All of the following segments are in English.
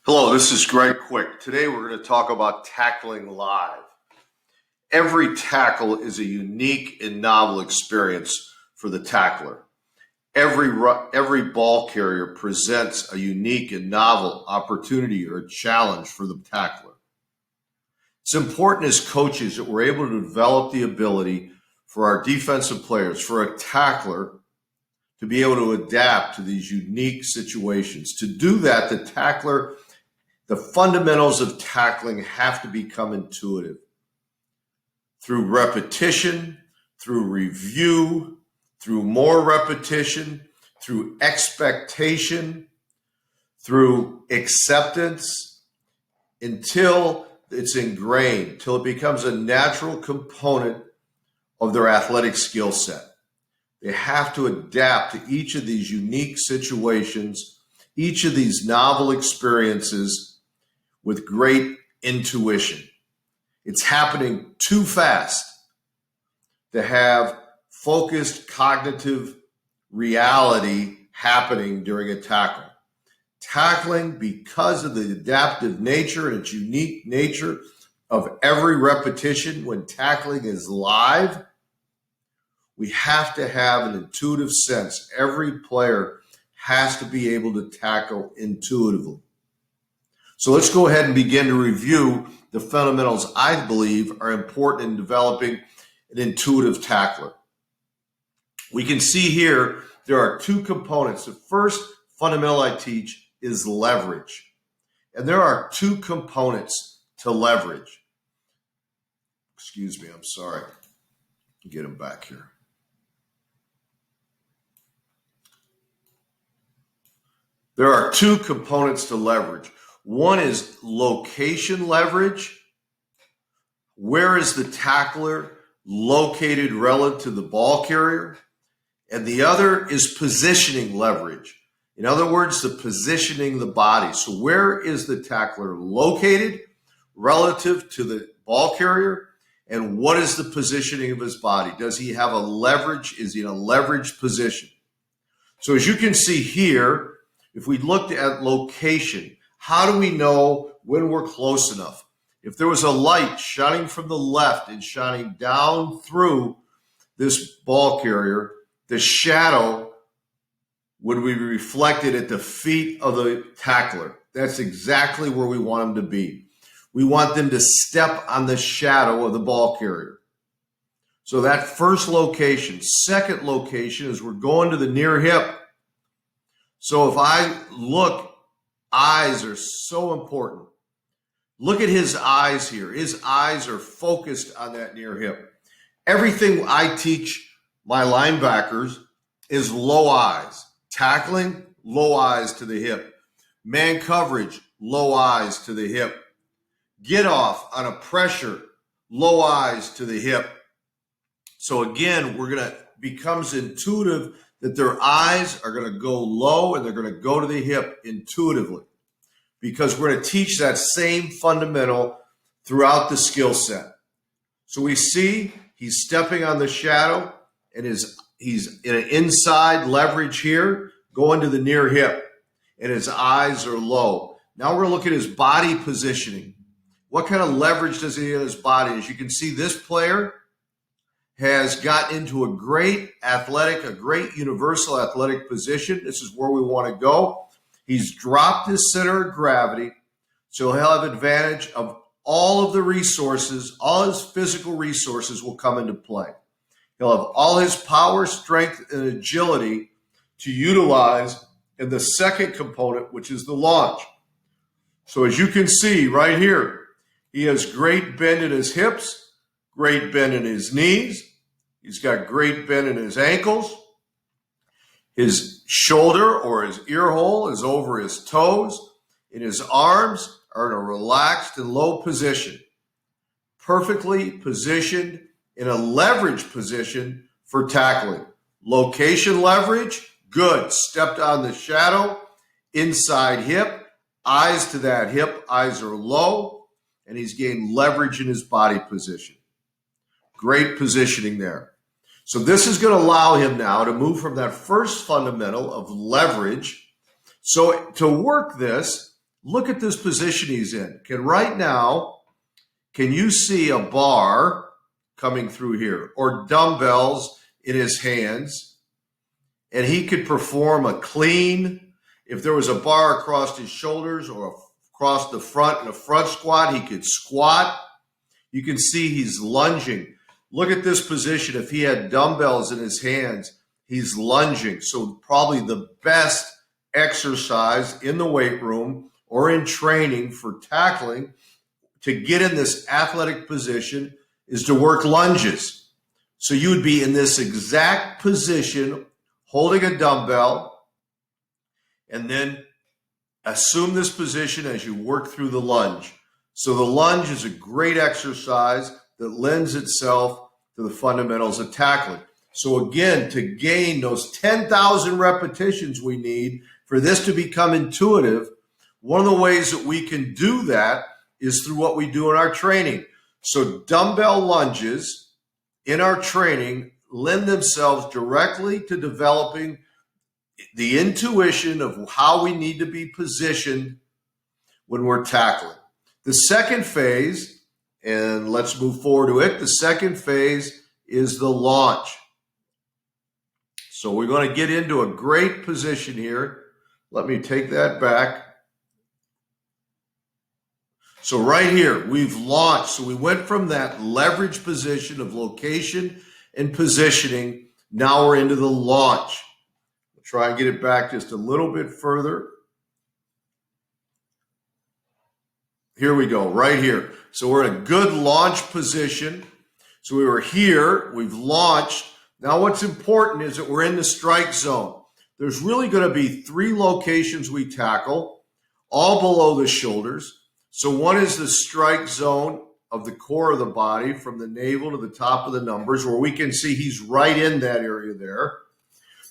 Hello, this is Greg Quick. Today we're going to talk about tackling live. Every tackle is a unique and novel experience for the tackler. Every ball carrier presents a unique and novel opportunity or challenge for the tackler. It's important as coaches that we're able to develop the ability for our defensive players, for a tackler, to be able to adapt to these unique situations. To do that, the fundamentals of tackling have to become intuitive. Through repetition, through review, through more repetition, through expectation, through acceptance, until it's ingrained, until it becomes a natural component of their athletic skill set. They have to adapt to each of these unique situations, each of these novel experiences, with great intuition. It's happening too fast to have focused cognitive reality happening during a tackle. Tackling, because of the adaptive nature and its unique nature of every repetition when tackling is live, we have to have an intuitive sense. Every player has to be able to tackle intuitively. So let's go ahead and begin to review the fundamentals I believe are important in developing an intuitive tackler. We can see here there are two components. The first fundamental I teach is leverage. And there are two components to leverage. Excuse me, I'm sorry. Get them back here. There are two components to leverage. One is location leverage. Where is the tackler located relative to the ball carrier? And the other is positioning leverage. In other words, the positioning the body. So where is the tackler located relative to the ball carrier? And what is the positioning of his body? Does he have a leverage? Is he in a leveraged position? So as you can see here, if we looked at location, how do we know when we're close enough? If there was a light shining from the left and shining down through this ball carrier, the shadow would be reflected at the feet of the tackler. That's exactly where we want them to be. We want them to step on the shadow of the ball carrier. So that first location. Second location is we're going to the near hip. So if I look, eyes are so important. Look at his eyes here. His eyes are focused on that near hip. Everything I teach my linebackers is low eyes. Tackling, low eyes to the hip. Man coverage, low eyes to the hip. Get off on a pressure, low eyes to the hip. So again, becomes intuitive that their eyes are going to go low and they're going to go to the hip intuitively, because we're going to teach that same fundamental throughout the skill set. So we see he's stepping on the shadow and he's in an inside leverage here, going to the near hip, and his eyes are low. Now we're going to look at his body positioning. What kind of leverage does he have in his body? As you can see, this player has got into a great universal athletic position. This is where we want to go. He's dropped his center of gravity, so he'll have advantage of all of the resources. All his physical resources will come into play. He'll have all his power, strength, and agility to utilize in the second component, which is the launch. So as you can see right here, he has great bend in his hips, great bend in his knees. He's got great bend in his ankles. His shoulder or his ear hole is over his toes, and his arms are in a relaxed and low position, perfectly positioned in a leverage position for tackling. Location leverage, good. Stepped on the shadow, inside hip, eyes to that hip, eyes are low, and he's gained leverage in his body position. Great positioning there. So this is going to allow him now to move from that first fundamental of leverage. So to work this, Look at this position he's in. Right now, can you see a bar coming through here or dumbbells in his hands? And he could perform a clean. If there was a bar across his shoulders or across the front in a front squat, he could squat. You can see he's lunging. Look at this position. If he had dumbbells in his hands, he's lunging. So probably the best exercise in the weight room or in training for tackling to get in this athletic position is to work lunges. So you would be in this exact position holding a dumbbell and then assume this position as you work through the lunge. So the lunge is a great exercise that lends itself to the fundamentals of tackling. So again, to gain those 10,000 repetitions we need for this to become intuitive, one of the ways that we can do that is through what we do in our training. So dumbbell lunges in our training lend themselves directly to developing the intuition of how we need to be positioned when we're tackling. The second phase, and let's move forward to it, the second phase is the launch. So we're going to get into a great position here. Let me take that back. So right here, we've launched. So we went from that leverage position of location and positioning. Now we're into the launch. We'll try and get it back just a little bit further. Here we go, right here. So we're in a good launch position. So we were here, we've launched. Now what's important is that we're in the strike zone. There's really going to be 3 locations we tackle, all below the shoulders. So one is the strike zone of the core of the body from the navel to the top of the numbers, where we can see he's right in that area there.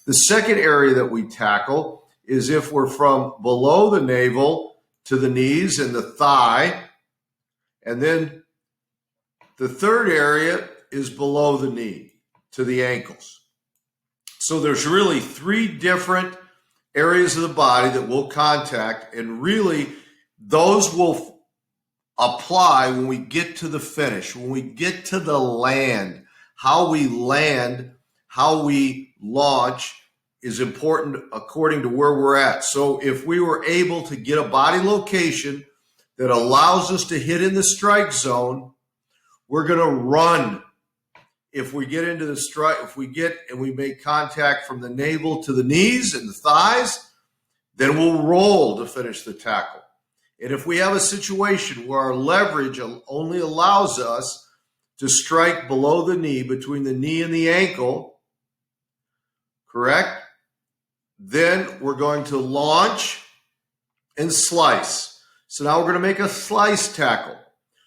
The second area that we tackle is if we're from below the navel to the knees and the thigh. And then the third area is below the knee to the ankles. So there's really 3 different areas of the body that we'll contact, and really those will apply when we get to the finish, when we get to the land. How we land, how we launch is important according to where we're at. So if we were able to get a body location that allows us to hit in the strike zone, we're going to run. If we get into the strike, if we get and we make contact from the navel to the knees and the thighs, then we'll roll to finish the tackle. And if we have a situation where our leverage only allows us to strike below the knee, between the knee and the ankle, correct? Then we're going to launch and slice. So now we're going to make a slice tackle.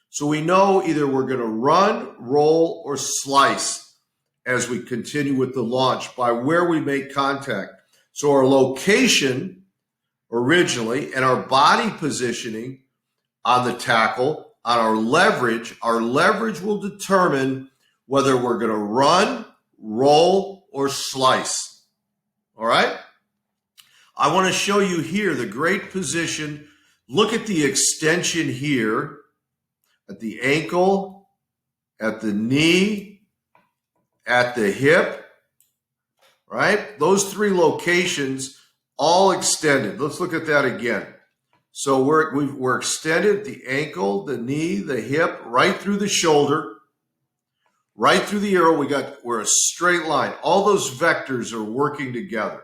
So we know either we're going to run, roll, or slice as we continue with the launch by where we make contact. So our location originally and our body positioning on the tackle, on our leverage will determine whether we're going to run, roll, or slice. All right? I want to show you here the great position. Look at the extension here at the ankle, at the knee, at the hip, right? Those 3 locations all extended. Let's look at that again. So we're extended the ankle, the knee, the hip, right through the shoulder, right through the arrow. We're a straight line. All those vectors are working together.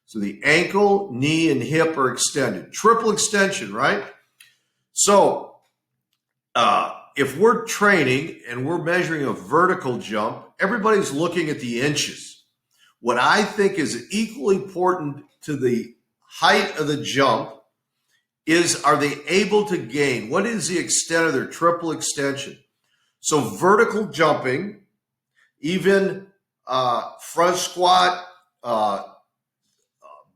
So the ankle, knee, and hip are extended. Triple extension, right? So if we're training and we're measuring a vertical jump, everybody's looking at the inches. What I think is equally important to the height of the jump is, are they able to gain? What is the extent of their triple extension? So vertical jumping, even front squat,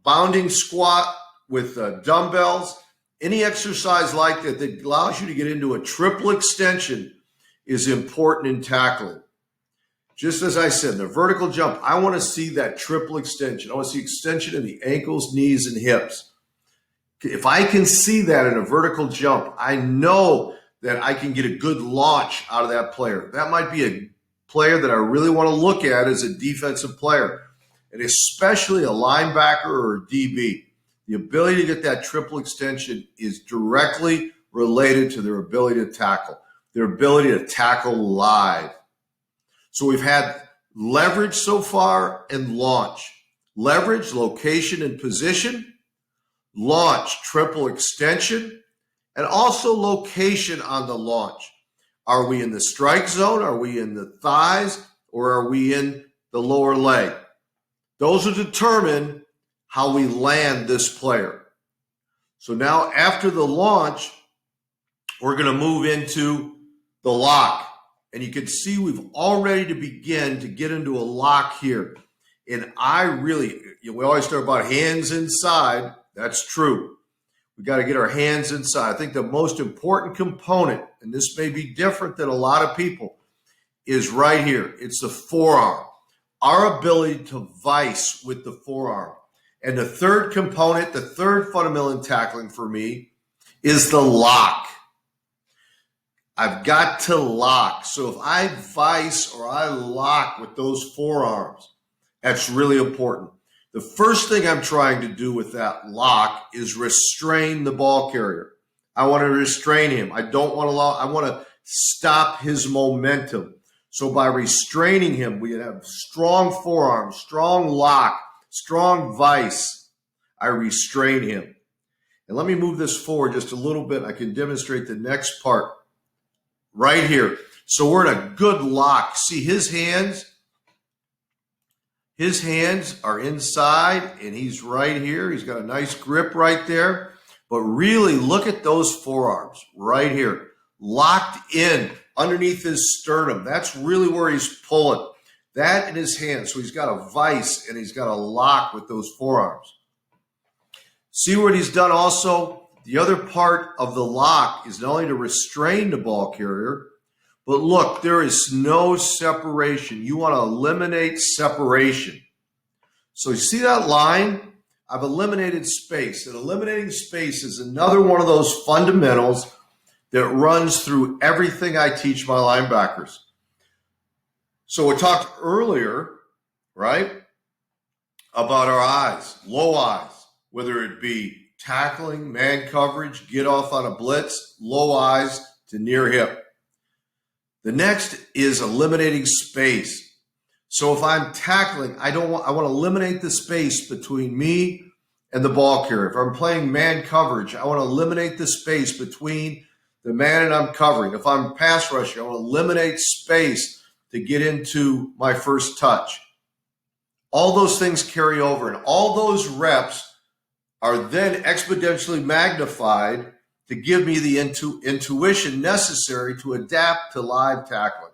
bounding squat with dumbbells, any exercise like that that allows you to get into a triple extension is important in tackling. Just as I said, the vertical jump, I want to see that triple extension. I want to see extension in the ankles, knees, and hips. If I can see that in a vertical jump, I know that I can get a good launch out of that player. That might be a player that I really want to look at as a defensive player, and especially a linebacker or a DB. The ability to get that triple extension is directly related to their ability to tackle, their ability to tackle live. So we've had leverage so far and launch. Leverage, location, and position. Launch, triple extension, and also location on the launch. Are we in the strike zone? Are we in the thighs? Or are we in the lower leg? Those will determine how we land this player. So now after the launch, we're going to move into the lock. And you can see we've already to begin to get into a lock here. And we always talk about hands inside. That's true. We got to get our hands inside. I think the most important component, and this may be different than a lot of people, is right here. It's the forearm. Our ability to vice with the forearm. And the third component, the third fundamental in tackling for me, is the lock. I've got to lock. So if I vice or I lock with those forearms, that's really important. The first thing I'm trying to do with that lock is restrain the ball carrier. I want to restrain him. I want to stop his momentum. So by restraining him, we have strong forearms, strong lock, strong vice. I restrain him. And let me move this forward just a little bit. I can demonstrate the next part right here. So we're in a good lock. See his hands? His hands are inside, and he's right here. He's got a nice grip right there. But really, look at those forearms right here. Locked in underneath his sternum. That's really where he's pulling. That in his hands. So he's got a vice, and he's got a lock with those forearms. See what he's done also? The other part of the lock is not only to restrain the ball carrier, but look, there is no separation. You want to eliminate separation. So you see that line? I've eliminated space. And eliminating space is another one of those fundamentals that runs through everything I teach my linebackers. So we talked earlier, right, about our eyes, low eyes, whether it be tackling, man coverage, get off on a blitz, low eyes to near hip. The next is eliminating space. So if I'm tackling, I want to eliminate the space between me and the ball carrier. If I'm playing man coverage, I want to eliminate the space between the man and I'm covering. If I'm pass rushing, I want to eliminate space to get into my first touch. All those things carry over, and all those reps are then exponentially magnified to give me the intuition necessary to adapt to live tackling.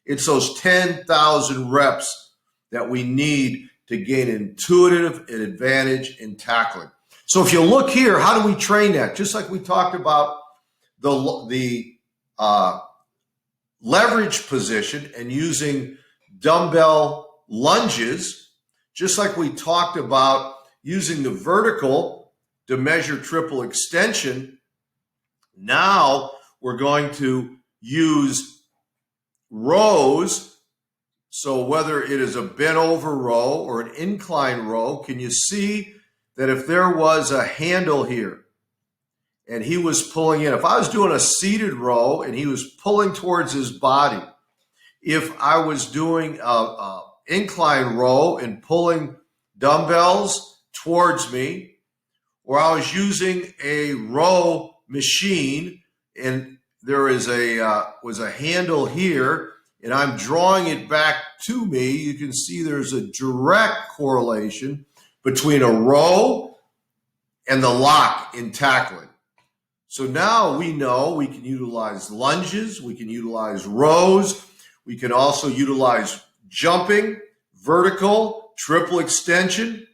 It's those 10,000 reps that we need to gain intuitive advantage in tackling. So if you look here, how do we train that? Just like we talked about the leverage position and using dumbbell lunges, just like we talked about using the vertical to measure triple extension. Now we're going to use rows. So whether it is a bent over row or an incline row, can you see that if there was a handle here and he was pulling in, if I was doing a seated row and he was pulling towards his body, if I was doing a incline row and pulling dumbbells towards me, or I was using a row machine and there is was a handle here and I'm drawing it back to me, you can see there's a direct correlation between a row and the lock in tackling. So now we know we can utilize lunges, we can utilize rows, we can also utilize jumping, vertical, triple extension.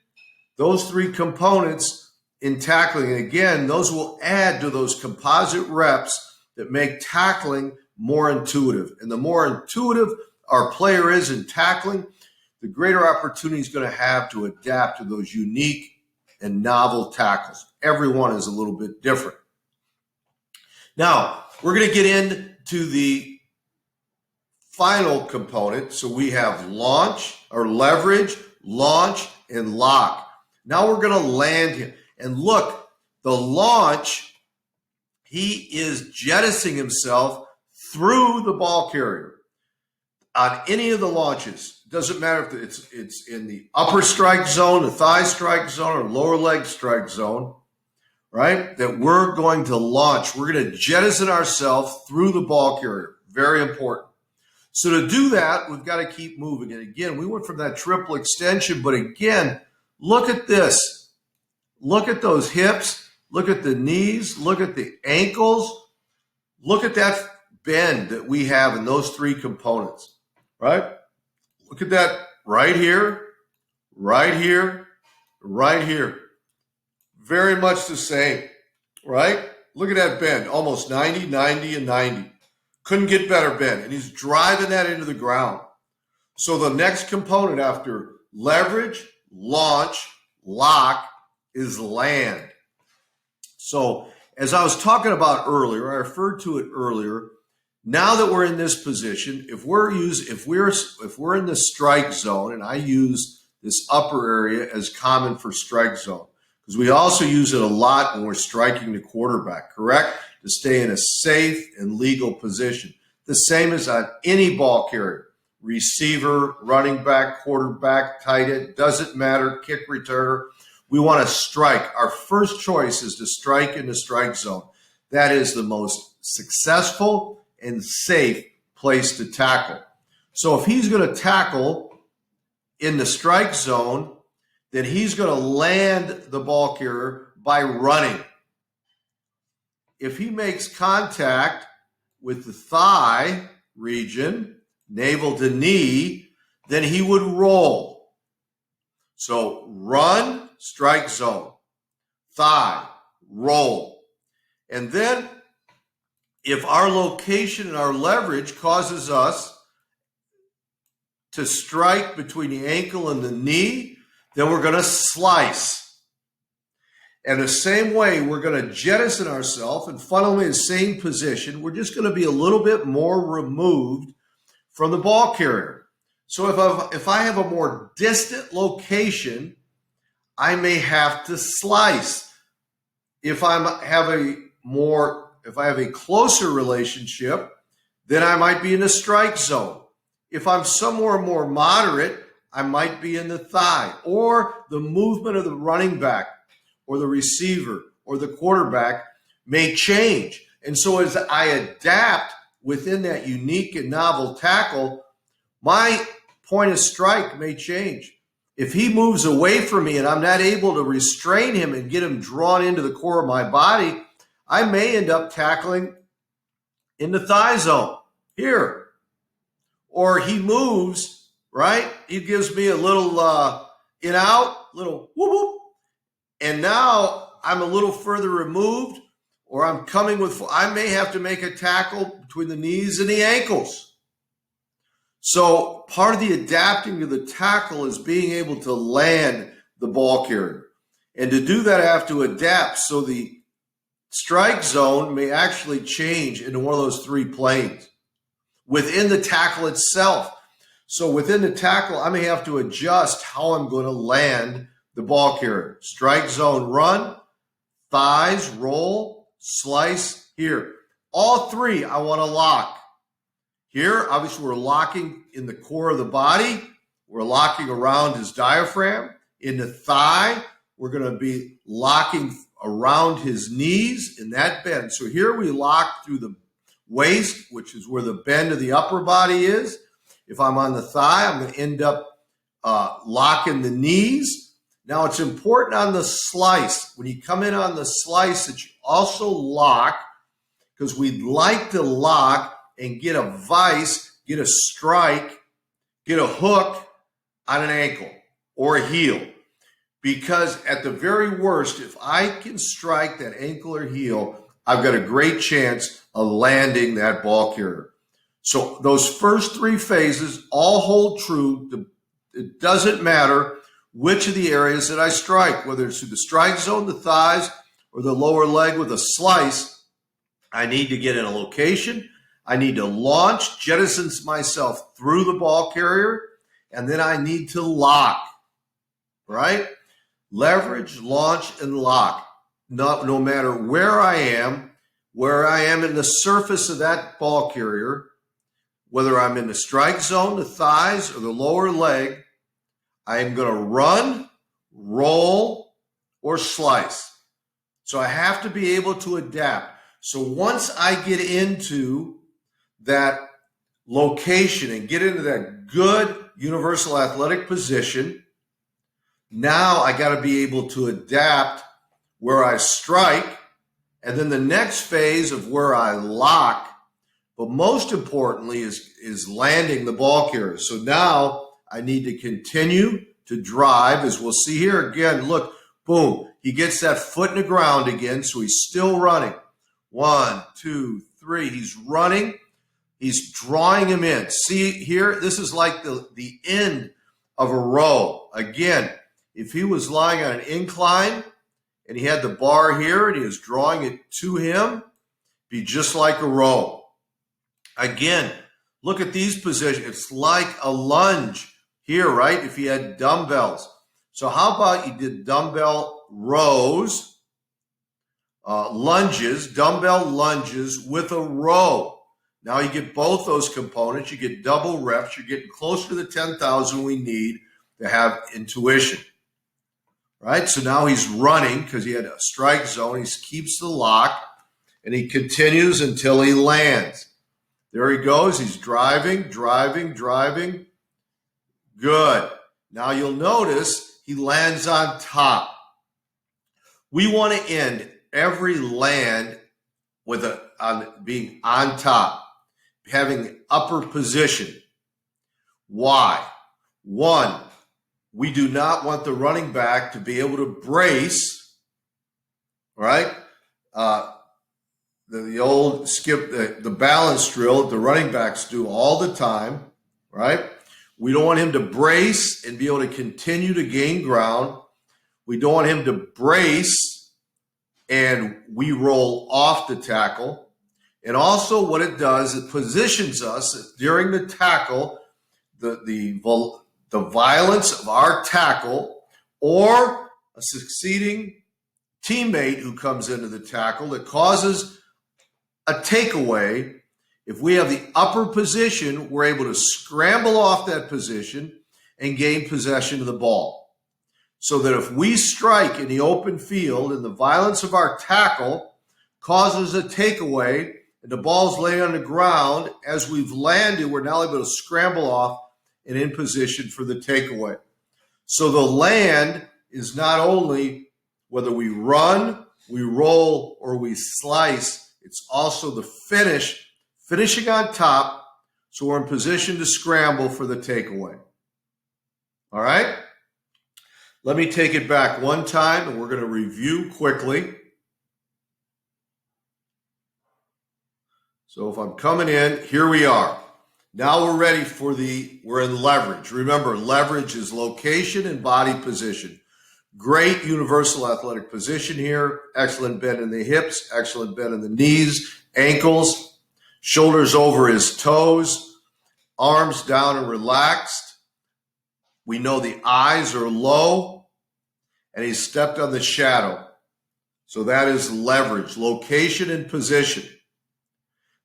Those three components in tackling. And again, those will add to those composite reps that make tackling more intuitive. And the more intuitive our player is in tackling, the greater opportunity he's going to have to adapt to those unique and novel tackles. Everyone is a little bit different. Now, we're going to get into the final component. So we have launch or leverage, launch, and lock. Now we're going to land him. And look, the launch, he is jettisoning himself through the ball carrier. On any of the launches, doesn't matter if it's in the upper strike zone, the thigh strike zone, or lower leg strike zone, right? That we're going to launch. We're going to jettison ourselves through the ball carrier. Very important. So to do that, we've got to keep moving. And again, we went from that triple extension, but again, look at this. Look at those hips. Look at the knees. Look at the ankles. Look at that bend that we have in those three components, right? Look at that right here, right here, right here. Very much the same, right? Look at that bend, almost 90, 90, and 90. Couldn't get better bend, and he's driving that into the ground. So the next component after leverage, launch, lock is land. So as I was talking about earlier, I referred to it earlier. Now that we're in this position, if we're in the strike zone, and I use this upper area as common for strike zone, because we also use it a lot when we're striking the quarterback, correct? To stay in a safe and legal position. The same as on any ball carrier, receiver, running back, quarterback, tight end, doesn't matter, kick returner. We want to strike. Our first choice is to strike in the strike zone. That is the most successful and safe place to tackle. So if he's going to tackle in the strike zone, then he's going to land the ball carrier by running. If he makes contact with the thigh region, navel to knee, then he would roll. So run, strike zone, thigh, roll. And then if our location and our leverage causes us to strike between the ankle and the knee, then we're going to slice. And the same way, we're going to jettison ourselves and funnel in the same position. We're just going to be a little bit more removed from the ball carrier. So if I have a more distant location, I may have to slice. If I have a closer relationship, then I might be in the strike zone. If I'm somewhere more moderate, I might be in the thigh, or the movement of the running back or the receiver or the quarterback may change. And so as I adapt within that unique and novel tackle, my point of strike may change. If he moves away from me and I'm not able to restrain him and get him drawn into the core of my body, I may end up tackling in the thigh zone here. Or he moves, right? He gives me a little in out, little whoop whoop. And now I'm a little further removed, or I'm coming with, I may have to make a tackle between the knees and the ankles. So part of the adapting to the tackle is being able to land the ball carrier. And to do that, I have to adapt. So the strike zone may actually change into one of those three planes within the tackle itself. So within the tackle, I may have to adjust how I'm going to land the ball carrier. Strike zone run, thighs roll, slice here. All three I want to lock. Here, obviously, we're locking in the core of the body. We're locking around his diaphragm. In the thigh, we're going to be locking around his knees in that bend. So here we lock through the waist, which is where the bend of the upper body is. If I'm on the thigh, I'm going to end up locking the knees. Now, it's important on the slice, when you come in on the slice, that you also lock, because we'd like to lock and get a vice, get a strike, get a hook on an ankle or a heel. Because at the very worst, if I can strike that ankle or heel, I've got a great chance of landing that ball carrier. So those first three phases all hold true. It doesn't matter which of the areas that I strike, whether it's through the strike zone, the thighs, or the lower leg with a slice, I need to get in a location. I need to launch, jettison myself through the ball carrier, and then I need to lock, right? Leverage, launch, and lock. No matter where I am in the surface of that ball carrier, whether I'm in the strike zone, the thighs, or the lower leg, I am going to run, roll, or slice. So I have to be able to adapt. So once I get into that location and get into that good universal athletic position, now I got to be able to adapt where I strike, and then the next phase of where I lock, but most importantly is landing the ball carrier. So now I need to continue to drive, as we'll see here again. Look, boom, he gets that foot in the ground again, so he's still running. 1, 2, 3, he's running. He's drawing him in. See here, this is like the end of a row. Again, if he was lying on an incline and he had the bar here and he was drawing it to him, it'd be just like a row. Again, look at these positions. It's like a lunge here, right? If you had dumbbells. So how about you did dumbbell rows, lunges, dumbbell lunges with a row. Now you get both those components. You get double reps. You're getting closer to the 10,000 we need to have intuition, right? So now he's running because he had a strike zone. He keeps the lock, and he continues until he lands. There he goes. He's driving, driving, driving. Good. Now you'll notice he lands on top. We want to end every land with being on top, having upper position. Why? One, we do not want the running back to be able to brace, right? The old skip, the balance drill that the running backs do all the time, right? We don't want him to brace and be able to continue to gain ground. We don't want him to brace and we roll off the tackle. And also what it does, it positions us during the tackle, the violence of our tackle or a succeeding teammate who comes into the tackle that causes a takeaway. If we have the upper position, we're able to scramble off that position and gain possession of the ball. So that if we strike in the open field and the violence of our tackle causes a takeaway and the ball's laying on the ground, as we've landed, we're now able to scramble off and in position for the takeaway. So the land is not only whether we run, we roll, or we slice, it's also the finishing on top, so we're in position to scramble for the takeaway. All right? Let me take it back one time, and we're going to review quickly. So if I'm coming in, here we are. Now we're ready for we're in leverage. Remember, leverage is location and body position. Great universal athletic position here. Excellent bend in the hips, excellent bend in the knees, ankles, shoulders over his toes, arms down and relaxed. We know the eyes are low, and he stepped on the shadow. So that is leverage, location and position.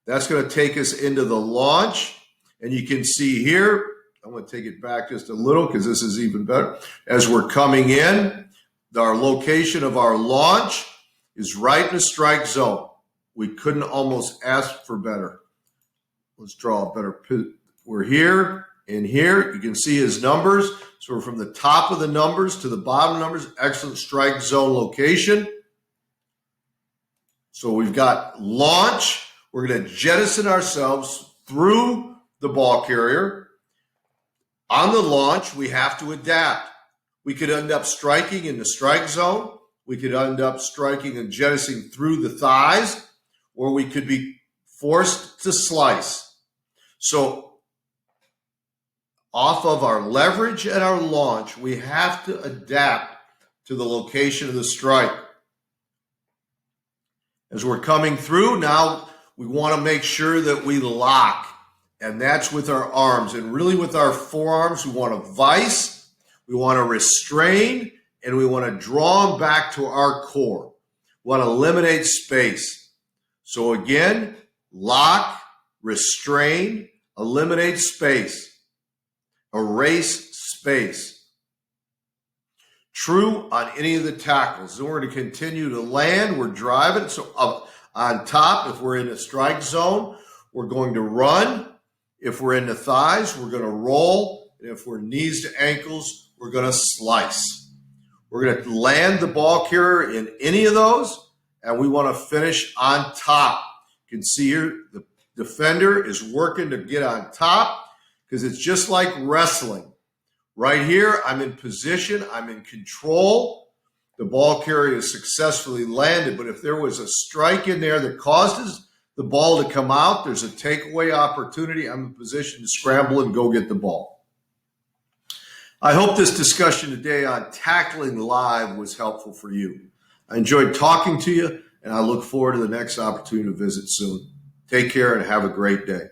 That's going to take us into the launch. And you can see here, I'm going to take it back just a little because this is even better. As we're coming in, our location of our launch is right in the strike zone. We couldn't almost ask for better. Let's draw a better. We're here and here. You can see his numbers. So we're from the top of the numbers to the bottom numbers. Excellent strike zone location. So we've got launch. We're going to jettison ourselves through the ball carrier. On the launch, we have to adapt. We could end up striking in the strike zone. We could end up striking and jettisoning through the thighs, or we could be forced to slice. So off of our leverage and our launch, we have to adapt to the location of the strike. As we're coming through, now we want to make sure that we lock, and that's with our arms. And really with our forearms, we want to vice, we want to restrain, and we want to draw them back to our core. We want to eliminate space. So again, lock, restrain, eliminate space, erase space. True on any of the tackles. Then we're going to continue to land. We're driving. So up on top, if we're in a strike zone, we're going to run. If we're in the thighs, we're going to roll. And if we're knees to ankles, we're going to slice. We're going to land the ball carrier in any of those, and we want to finish on top. You can see here the defender is working to get on top because it's just like wrestling. Right here, I'm in position, I'm in control. The ball carrier is successfully landed, but if there was a strike in there that causes the ball to come out, there's a takeaway opportunity. I'm in position to scramble and go get the ball. I hope this discussion today on tackling live was helpful for you. I enjoyed talking to you, and I look forward to the next opportunity to visit soon. Take care and have a great day.